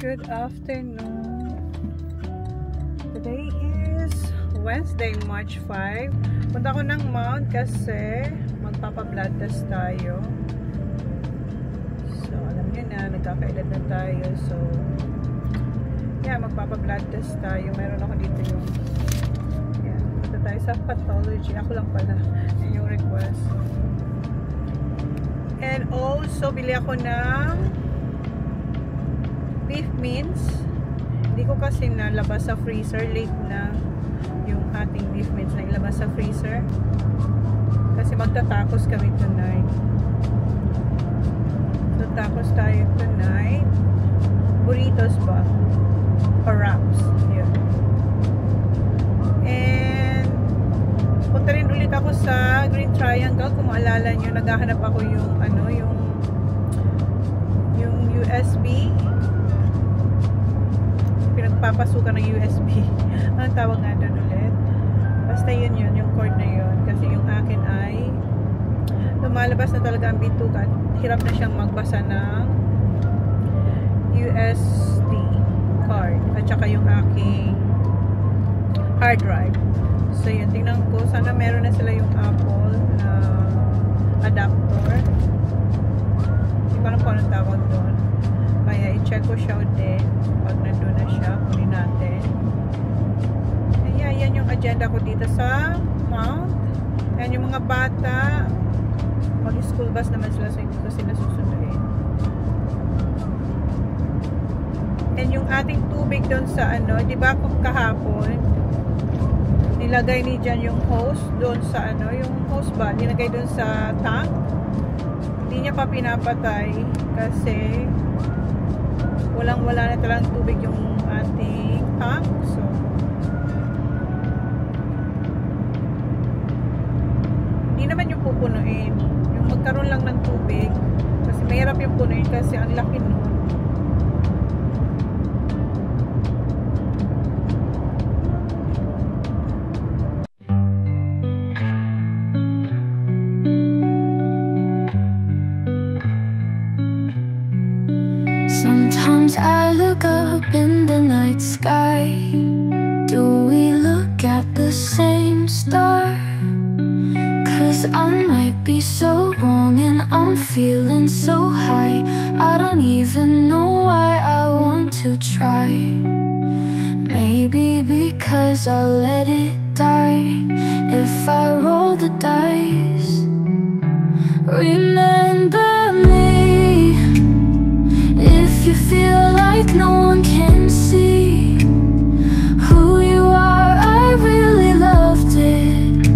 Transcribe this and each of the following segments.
Good afternoon. Today is Wednesday, March 5. Punta ko ng Mount kasi magpapa-blood test tayo. So, alam niyo na, nagkakaedad na tayo. So, yeah, magpapa-blood test tayo. Meron ako dito yung punta tayo sa pathology. Ako lang pala. Yan yung request. And also, bili ako ng beef mince. Hindi ko kasi nalabas sa freezer. Late na yung ating beef mince na ilabas sa freezer. Kasi magta-tacos kami tonight. So, tacos tayo tonight. Burritos ba? Or wraps. Yun. And punta rin ulit ako sa Green Triangle. Kung maalala nyo, naghahanap ako yung yung USB. Pinagpapasukan ng USB. Anong tawag nga doon ulit? Basta yun yung cord na yun. Kasi yung akin ay lumalabas na talaga ang bituka at hirap na siyang magbasa ng USB card. At saka yung aking hard drive. So yun, tingnan ko. Sana meron na sila yung Apple na adapter. Hindi ko alam kung anong tawag doon. Kaya i-check ko siya ulit. Pag nandun na siya, kunin natin. And yeah, yan yung agenda ko dito sa Mount. And yung mga bata, mag-school bus naman sila, so hindi ko sila susunduin. And yung ating tubig doon sa di ba kahapon, nilagay ni Jan yung hose doon sa yung hose ba, nilagay doon sa tank. Hindi niya pa pinapatay kasi walang-wala na talagang tubig yung ating tank. So, hindi naman yung pupunuin. Yung magkaroon lang ng tubig. Kasi mahirap yung punuin kasi ang laki nun. Sometimes I look up in the night sky. Do we look at the same star? 'Cause I might be so wrong and I'm feeling so high. I don't even know why I want to try. Maybe because I'll let it die if I roll the dice. Remember me if you feel like no one can see who you are. I really loved it.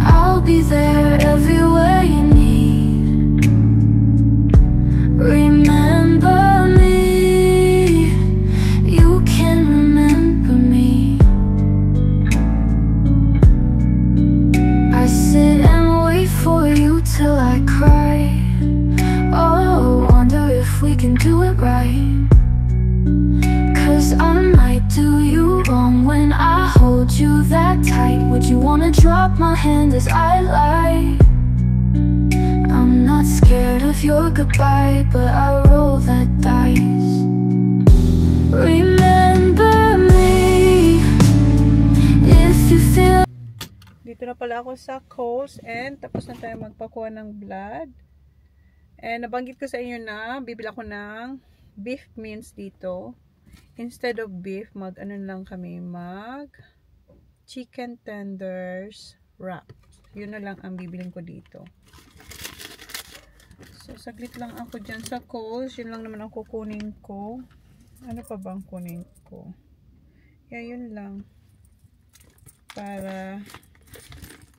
I'll be there everywhere you need. Remember me. You can remember me. I sit and wait for you till I cry. Oh, wonder if we can do it right. 'Cause I might do you wrong when I hold you that tight. Would you wanna drop my hand as I lie? I'm not scared of your goodbye, but I roll that dice. Remember me if you feel. Dito na pala ako sa Coles and tapos na tayo magpakuha ng blood. And nabanggit ko sa inyo na bibili ako ng beef mince dito. Instead of beef, mag chicken tenders wrap. Yun na lang ang bibiling ko dito. So, saglit lang ako dyan sa Coles. Yun lang naman ang kukunin ko. Ano pa bang kunin ko? Yeah, yun lang. Para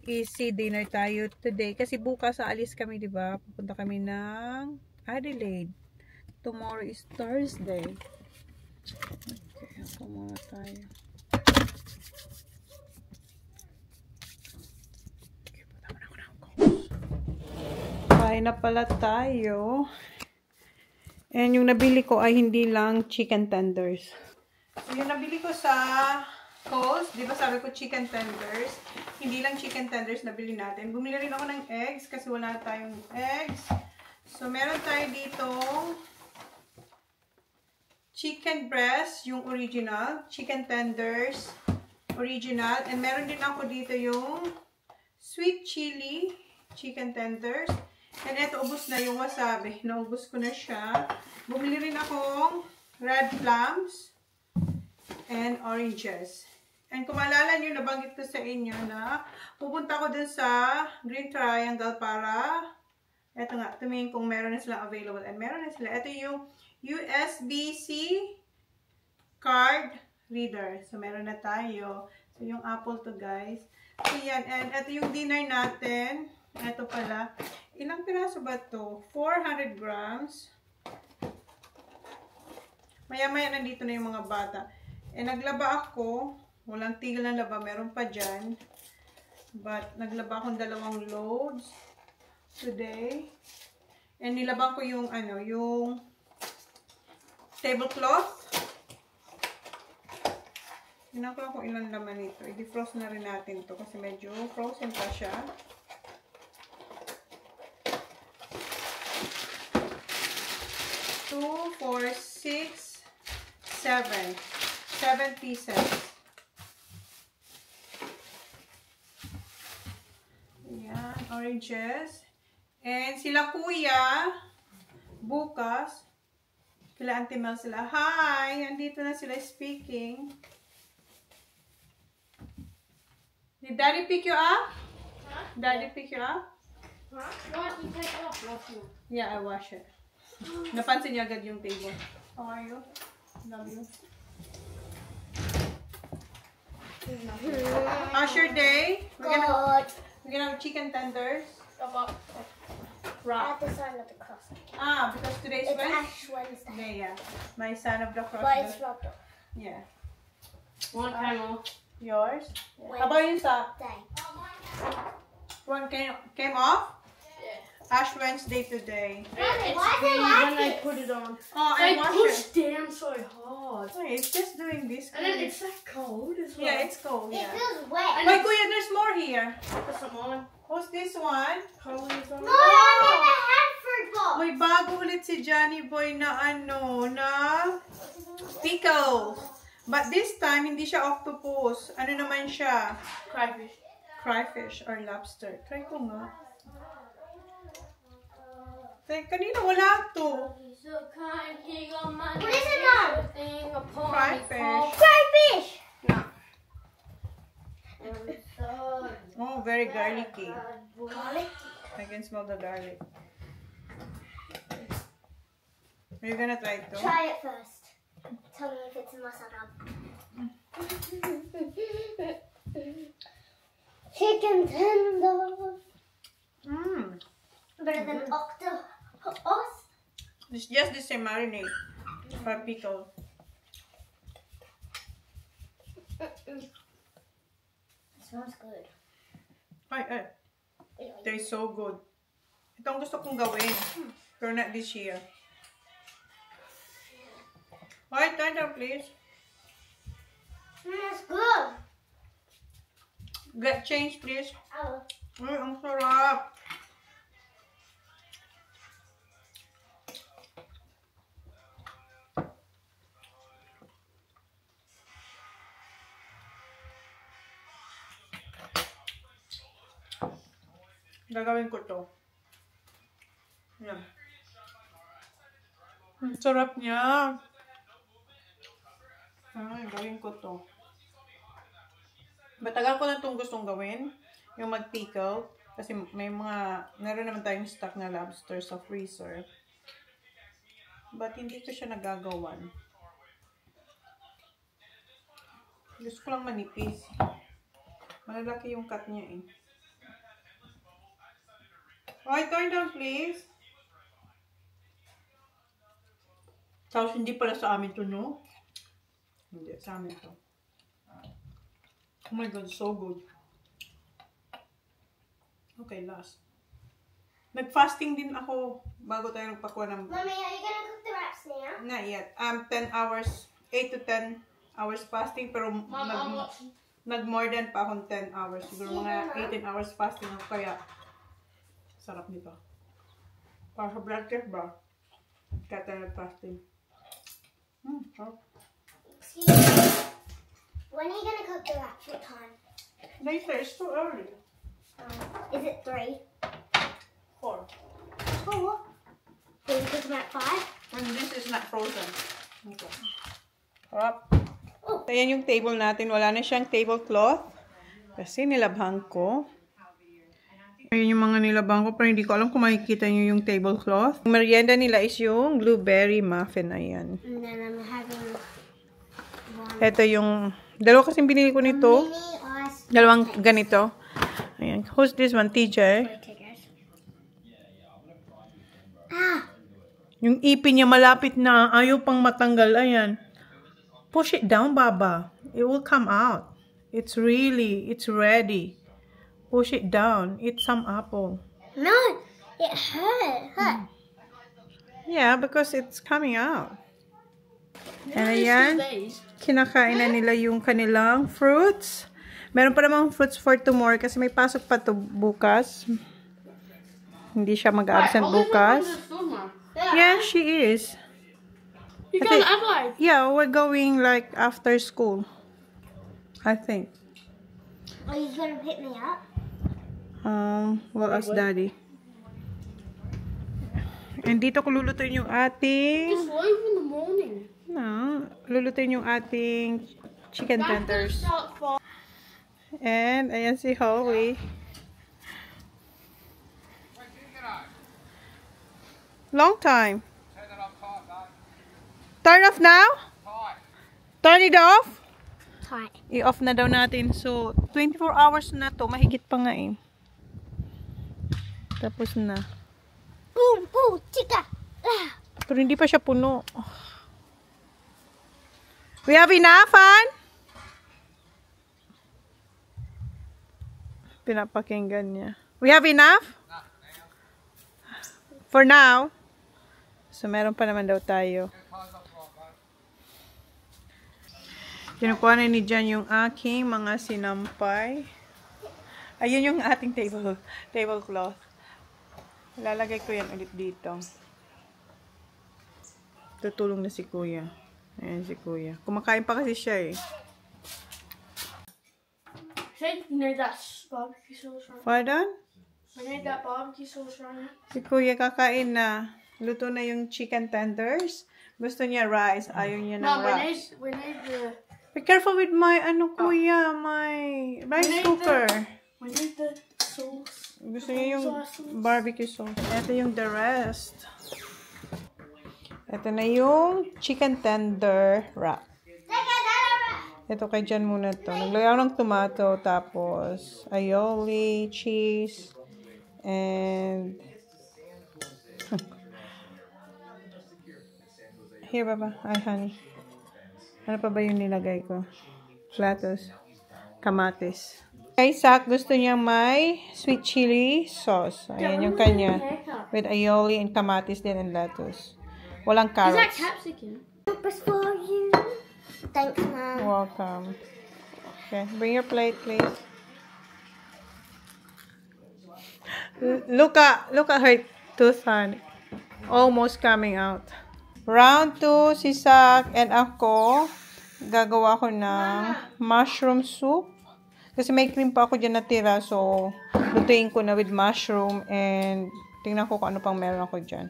easy dinner tayo today. Kasi bukas aalis kami, diba? Pupunta kami ng Adelaide. Tomorrow is Thursday. Okay, ako muna tayo. Okay, punta muna ako ng Coles. Kain na pala tayo. And yung nabili ko ay hindi lang chicken tenders. So, yung nabili ko sa Coles, di ba sabi ko chicken tenders? Hindi lang chicken tenders nabili natin. Bumili rin ako ng eggs kasi wala tayong eggs. So, meron tayo dito chicken breast, yung original. Chicken tenders, original. And meron din ako dito yung sweet chili chicken tenders. And eto, ubos na yung wasabi. Naubos ko na siya. Bumili rin akong red plums and oranges. And kung maalala nyo, nabanggit ko sa inyo na pupunta ko dun sa Green Triangle para, eto nga, tumingin kung meron na silang available. And meron na sila. Ito yung USB-C card reader. So, meron na tayo. So, yung Apple to, guys. So, yan. And ito yung dinner natin. Ito pala. Ilang piraso ba ito? 400 grams. Maya-maya nandito na yung mga bata. Eh, naglaba ako. Walang tigil na laba. Meron pa dyan. But, naglaba akong 2 loads today. And nilabang ko yung, yung tablecloth. Tingnan ko lang kung ilan laman ito. I-defrost na rin natin to kasi medyo frozen pa siya. 2, 4, 6, 7. 7 pieces. Ayan, oranges. And sila kuya, bukas, kila Auntie Mel sila. Hi! Andito na sila speaking. Did Daddy pick you up? Huh? Daddy pick you up? Huh? What? You take it off, wash it. Yeah, I wash it. Napansin niya agad yung table. How are you? Love you. How's your day? We're gonna have chicken tenders. At the sign of the cross. Ah, because today's It's Wednesday. Ash Wednesday. Yeah. My son of the cross. But it's not the Yeah. One time off. Yours? Wednesday. How about you, Sa? One came off? Yeah. Ash Wednesday today. Mommy, It's why is it green when I laughing? put it on. Oh, I I wash pushed it. damn so hard. Wait, it's just doing this. And then it's that cold as well. Yeah, it's cold. It Yeah. feels wet. Wait, Kuya, there's more here. Put some on. Who's this one? Colors on. Mom, I need a Hanford box. May bago ulit si Johnny Boy na pickles. But this time, hindi siya octopus. Ano naman siya? Crayfish. Crayfish or lobster. Try ko nga. Kanina wala to. What is it, Mom? Crayfish. Crayfish. Oh, very garlicky. Garlic. I can smell the garlic. Are you gonna try it too? Try it first. Tell me if it's masarap. Chicken tender. Mmm. Better than octopus. It's just the same marinade. For pickle. It smells good. Ay. Tastes so good. Ito ang gusto kong gawin. Pero not this year. Alright, turn down please. It's good. Get change please. Oh. Ay, ang sarap. Gagawin ko to. Yan. Ang sarap niya. Ay, gawin ko to. Matagal ko na itong gustong gawin. Yung mag-pickle. Kasi may meron naman tayong stock na lobster sa freezer. But hindi ko siya nagagawan. Gusto ko lang manipis. Malalaki yung cut niya eh. Alright, turn down please. Tapos hindi pala sa amin to, no? Hindi, sa amin to. Oh my God, so good. Okay, last. Nag-fasting din ako bago tayo nagpakuha ng... Mommy, are you gonna cook the wraps now? Not yet. 10 hours, 8 to 10 hours fasting, pero nag-more than pa akong 10 hours. Siguro mga 18 hours fasting ako, kaya sarap nito. Para sa blood test ba? Kaya tayo nag-fasting. Excuse me. When are you going to cook the wraps? What time? Later, it's too early. Is it 3? 4. 4? So you cook them at 5? And this is not frozen. Okay. Harap. Oh. Ayan yung table natin. Wala na siyang tablecloth. Kasi nilabhan ko. Ayan yung mga nilabhan ko. Pero hindi ko alam kung makikita nyo yung tablecloth. Yung merienda nila is yung blueberry muffin. Ayan. And then I'm having one. Ito yung... Dalawa kasing binili ko nito. Mini ice. Dalawang ganito. Ayan. Who's this one? TJ? Ah! Yung ipin niya malapit na. Ayaw pang matanggal. Ayan. Push it down, Baba. It will come out. It's ready. Push it down. Eat some apple. No! It hurt. Yeah, because it's coming out. And ayan. Kinakain na nila yung kanilang fruits. Meron pa namang fruits for tomorrow kasi may pasok pa to bukas. Hindi siya mag-absent bukas. Yeah, she is. You go to Adelaide. Yeah, we're going like after school. I think. Are you going to pick me up? Well, ask Daddy. And dito ko lulutuin yung ating... Just leave in the morning. No, lulutuin yung ating chicken tenders. Start for And, ayan si Holly. Long time. Turn off now? Turn it off? Tight. I-off na daw natin. So, 24 hours na to. Mahigit pa nga eh. Tapos na. Boom! Boom! Chica! Ah! Pero hindi pa siya puno. We have enough, Han? Pinapakinggan niya. We have enough? For now. So, meron pa naman daw tayo. Kinukuha na ni Jan yung aking mga sinampay. Ayun yung ating tablecloth. Lalagay ko yan ulit dito. Tutulong na si Kuya. Ayan si Kuya. Kumakain pa kasi siya eh. Say you need that barbecue sauce right Pardon? We need that barbecue sauce right now. Si Kuya kakain na. Luto na yung chicken tenders. Gusto niya rice. Ayaw niya ng No, rice. we need the Be careful with my, Kuya, my rice cooker. we need the sauce. Gusto niya yung barbecue sauce. Ito yung the rest. Ito na yung chicken tender wrap. Ito kay Jan muna to. Naglagay ako ng tomato, tapos aioli, cheese, and... Here, Baba. Ay, honey. Ano pa ba yung nilagay ko? Lettuce. Kamatis. Kay Sak, gusto niya may sweet chili sauce. Ayan yung kanya. With aioli and kamatis din and lettuce. Walang Is that carrots. capsicum? Breakfast for you. Thanks, Mom. Welcome. Okay, bring your plate, please. Look at her tooth, honey. Almost coming out. Round 2, si Sak and ako, gagawa ko ng mushroom soup. Kasi may cream pa ako dyan natira, so lutuin ko na with mushroom and tingnan ko kung ano pang meron ako dyan.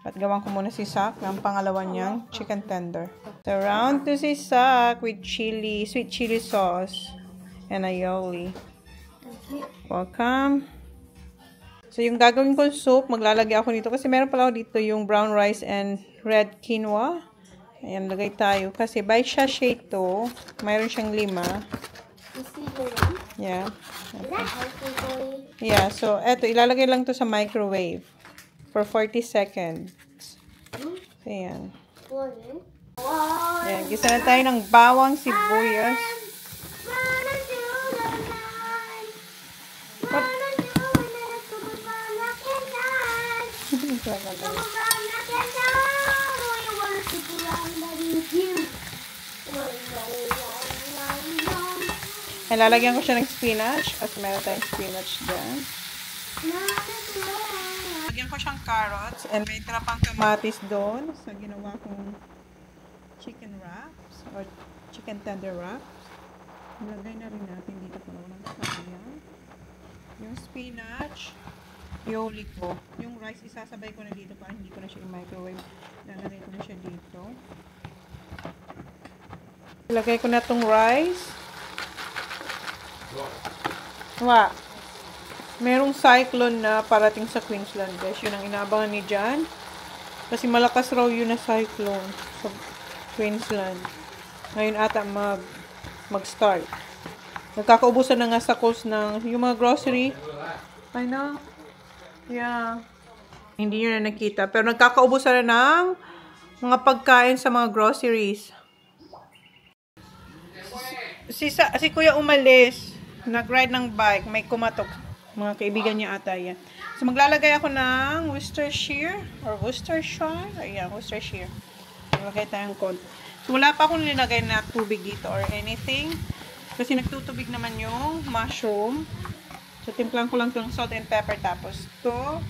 At gawan ko muna si Sak ng pangalawa niyang chicken tender. So, round 2 si Sak with chili, sweet chili sauce and aioli. Welcome. So, yung gagawin kong soup, maglalagay ako nito. Kasi meron pala ako dito yung brown rice and red quinoa. Ayan, lagay tayo. Kasi by sachet to, mayroon siyang 5. Yeah. Is that healthy for you? Yeah, so, eto, ilalagay lang to sa microwave for 40 seconds. So, ayan. For you? Ayan, gisa na tayo ng bawang sibuyas. Ay, lalagyan ko siya ng spinach kasi meron tayong spinach dyan. Lagyan ko siyang carrots and may tira pang kamatis doon. So, ginawa kong chicken wraps or chicken tender wraps. Ilagay na rin natin dito pa ng sayang. Yung spinach, iuli ko. Yung rice, isasabay ko na dito para hindi ko na siya i-microwave. Lalagay ko na siya dito. Ilagay ko na tong rice. Merong cyclone na parating sa Queensland, guys. Yun ang inaabangan ni Jan. Kasi malakas raw yun na cyclone sa Queensland. Ngayon ata mag-start. Nagkakaubusan na nga sa coast ng yung mga grocery. I know. Yeah. Hindi nyo na nakita. Pero nagkakaubusan na ng mga pagkain sa mga groceries. Si Kuya umalis. Nag-ride ng bike. May kumatok. Mga kaibigan niya ata yan. So, maglalagay ako ng Worcestershire or Worcestershire. Ayan, Worcestershire. Maglagay tayong konti. So, wala pa akong nilagay na tubig dito or anything. Kasi nagtutubig naman yung mushroom. So, timplang ko lang itong salt and pepper. Tapos, ito.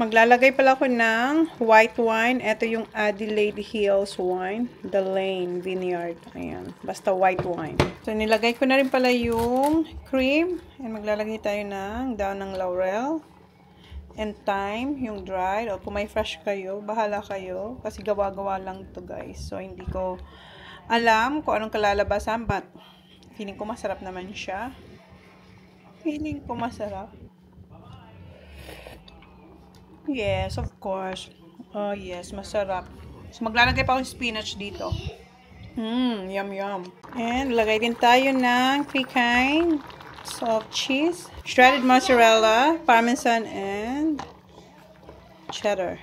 Maglalagay pala ako ng white wine. Ito yung Adelaide Hills wine. The Lane Vineyard. Ayan. Basta white wine. So, nilagay ko na rin pala yung cream. And maglalagay tayo ng daon ng laurel. And thyme, yung dried. O kung may fresh kayo, bahala kayo. Kasi gawa-gawa lang to guys. So, hindi ko alam kung anong kalalabasan. But, feeling ko masarap naman siya. Feeling ko masarap. Yes, of course. Oh, yes, masarap. So, maglalagay pa akong spinach dito. Yum, yum. And, lagay din tayo ng 3 kinds of cheese. Shredded mozzarella, parmesan, and cheddar.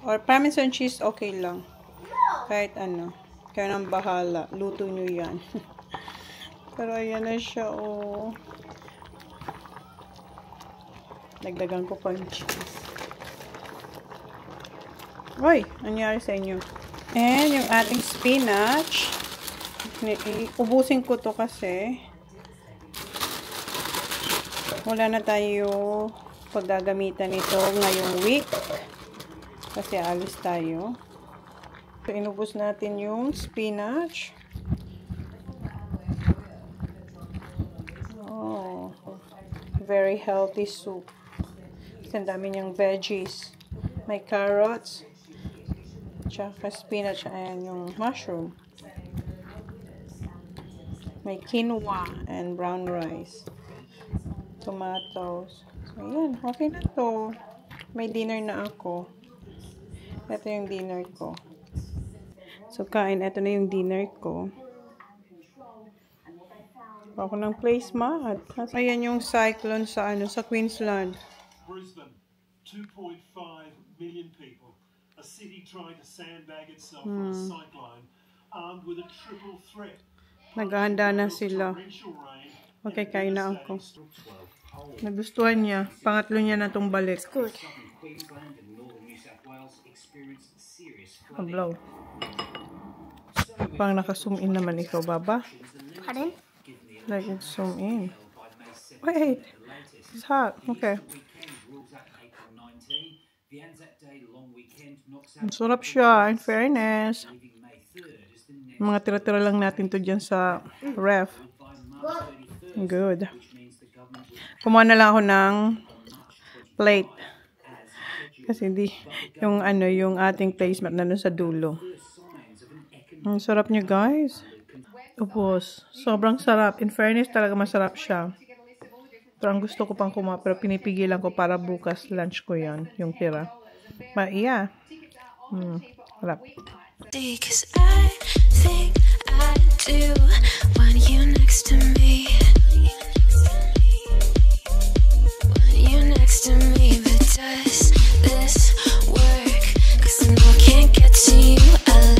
Or parmesan cheese, okay lang. Kahit ano. Kaya nang bahala. Luto nyo yan. Pero ayan na siya, oh. Dagdagan ko pa yung cheese. Uy, nangyari sa inyo. And yung ating spinach. Ubusin ko to kasi wala na tayo paggagamitan ito ngayong week. Kasi alis tayo. So, inubos natin yung spinach. Oh, very healthy soup. Kasi ang dami niyang veggies. May carrots. Tsaka spinach, ayan yung mushroom. May quinoa and brown rice. Tomatoes. So, ayan. Okay na to. May dinner na ako. Ito yung dinner ko. So, kain. Ito na yung dinner ko. Ako ng placemat. Ayan yung cyclone sa Queensland. Brisbane, 2.5 million people. A city trying to sandbag itself from a cyclone, armed with a triple threat. Naghahanda na sila. Okay, kain na ako. Nagustuhan niya. Pangatlo niya na itong balik. Good. Pablaw. Pang naka-zoom in naman ikaw, Baba. Pardon? Like it's zoom in. Wait. It's hot. Okay. Ang sarap siya, in fairness. Mga tira-tira lang natin to dyan sa ref. Good. Kumuha na lang ako ng plate. Kasi hindi, yung ating placemat na sa dulo. Ang sarap niya, guys. Upos. Sobrang sarap. In fairness, talaga masarap siya. Pero ang gusto ko pang kumuha, pero pinipigilan ko para bukas lunch ko yan, yung tira. But yeah. Sarap. Cause I think